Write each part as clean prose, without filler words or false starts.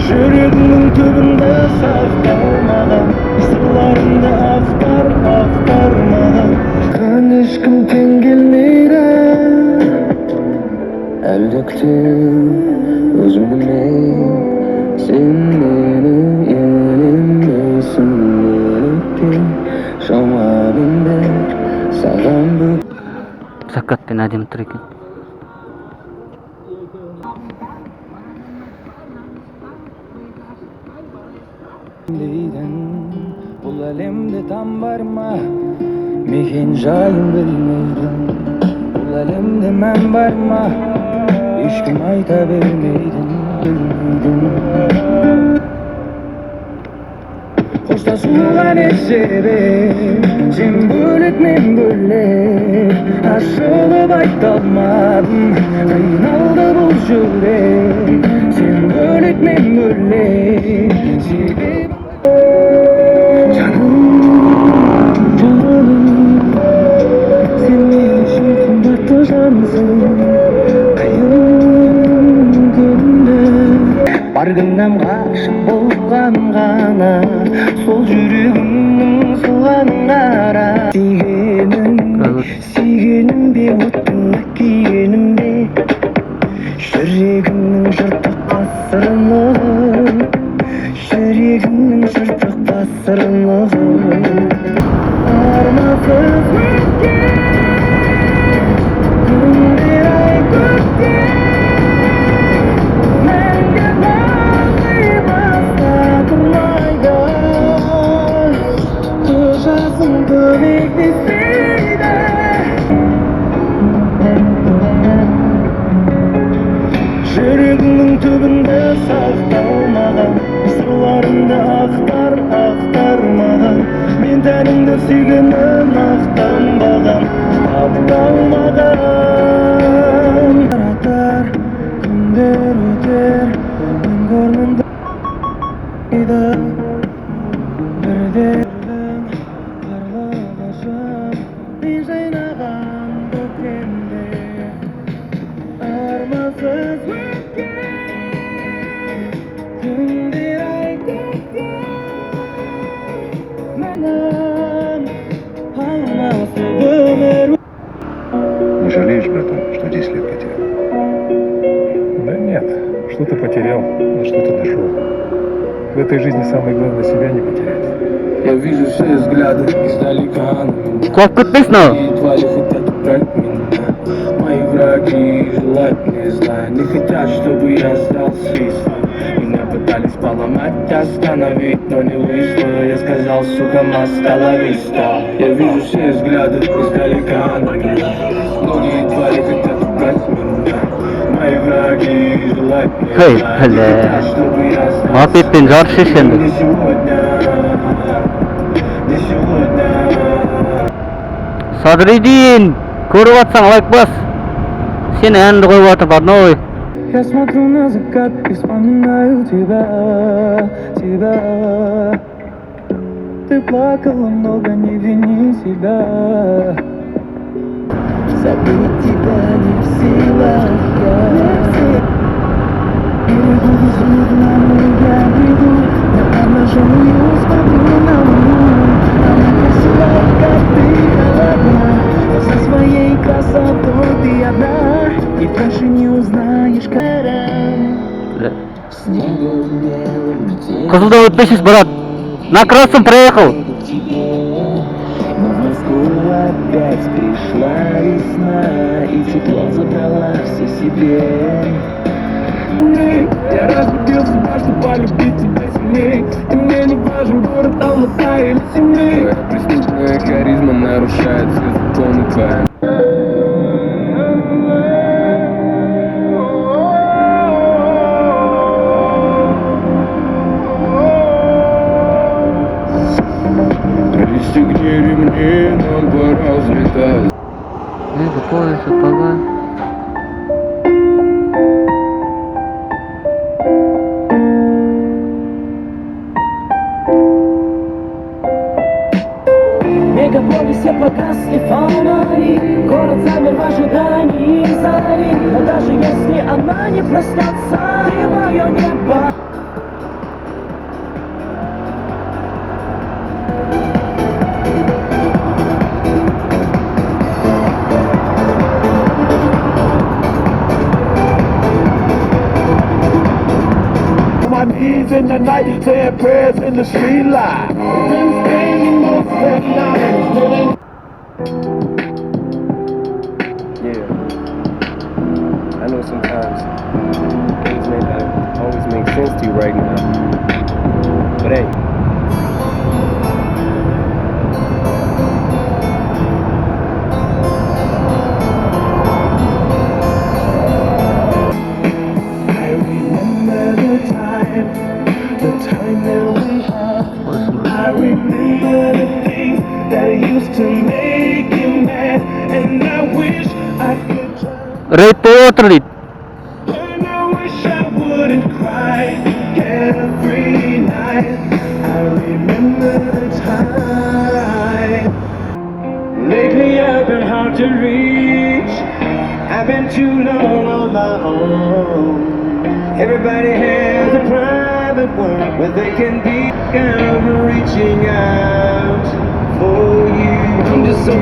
Жүрегімнің түбінде сақталмаған сырларымды ақтармаған қан ешкім тең келмейді әлде күтем өзімді мен сен мені елемейсің неліктен жауабыңды саған закатпен әдемі тұр екен. Бұл әлемде там бар ма мекен жайын білмейді бұл әлемде мән бар ма ешкім айта бермейді қоштасуға не себеп сен бөлек мен бөлек ашылып айта алмадым қиналды бұл жүрек сен бөлек мен бөлек себеп сен мен үшін қымбатты жансың қиын күнде бар күнәм ғашық болған ғана сол жүрегімнің соғанын қара сүйгенім бе оттың күйгенім бе жүрегімнің жыртық тасырынығын жүрегімнің жыртық тасырынығын армансыз өткен күндер ай көктем мәңгі балдай бастатылмайды көз жасым көмектеспейді жүрегімнің түбінде сақталмаған сырларымды ақтармаған мен тәніңді сүйгенім ақтанбаған тапталмаған таратар күндер өтер мен көрмімді бірде қарлығашым мен жайнаған көктемде армансыз өткен күндер ай көктем Не жалеешь, братан, что 10 лет потерял? Да нет, что ты потерял, на что ты дошел. В этой жизни самое главное себя не потерять. Я вижу все взгляды издалека. Как подписано? Твои хотят убрать меня. Мои враги желать не знаю. Не хотят, чтобы я стал свистом. Меня пытались поломать, остановить, но не вышло. Я сказал, сука, остановись-то. Я вижу все взгляды издалека. Многие твари хотят убрать меня. Мои враги желать не знаю. Не хотят, чтобы я стал Muhabbetin jarşışındı. не сегодня. Не сегодня. Sadridin, көріп атсаң лайк бас. Сен әнді қойып атып одной. Я смотрю на закат и вспоминаю тебя. Ты плакала много, не вини себя. Забыть тебя не в силах я. Берегу безлюдно, но я бреду. Я обнаженную смотрю на луну. Она красивая, как ты, холодна. Со своей красотой ты одна. И больше не узнаешь, как снегом белым птицам. Қызылда өтпейсіз, брат. На красном проехал. Но в Москву опять пришла весна. И тепло забрала все себе. Я разбудился, чтобы полюбить тебя сильней. Ты мне не важен, город Алмата или Семей. Твоя преступная харизма нарушает все законы твои. Пристегни ремни, нам пора взлетать. Ниже пояса, пога. Мегаполис я пока фонари, город замер в ожидании зари. Но даже если она не проснется, ты мое небо. My knees in the night, saying prayers in the street light. Been spending most of the night. Yeah, I know sometimes things may not always make sense to you right now, but hey. The time that we had, I remember the things that used to make you mad, and I wish I could try. Rate болып отыр дейді. And I wish I wouldn't cry every night. I remember the time. Lately I've been hard to reach. I've been too long on my own. Everybody has a private world where they can be. I'm reaching out for you. I'm just so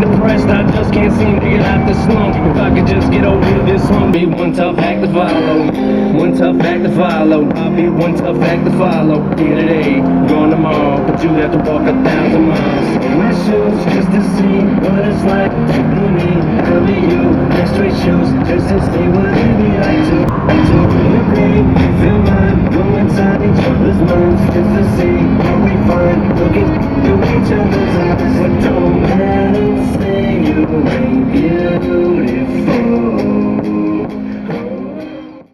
depressed, I just can't seem to get out the slump. If I could just get over this one, be one tough act to follow. One tough act to follow. I'll be one tough act to follow. Here today, gone tomorrow, but you have to walk 1,000 miles. In my shoes, just to see what it's like to be me. I'll be you, next straight shoes, just to see what it'd be like to feel pain, feel mine. Go inside each other's minds, just to see what we find. Looking through each other's eyes, but don't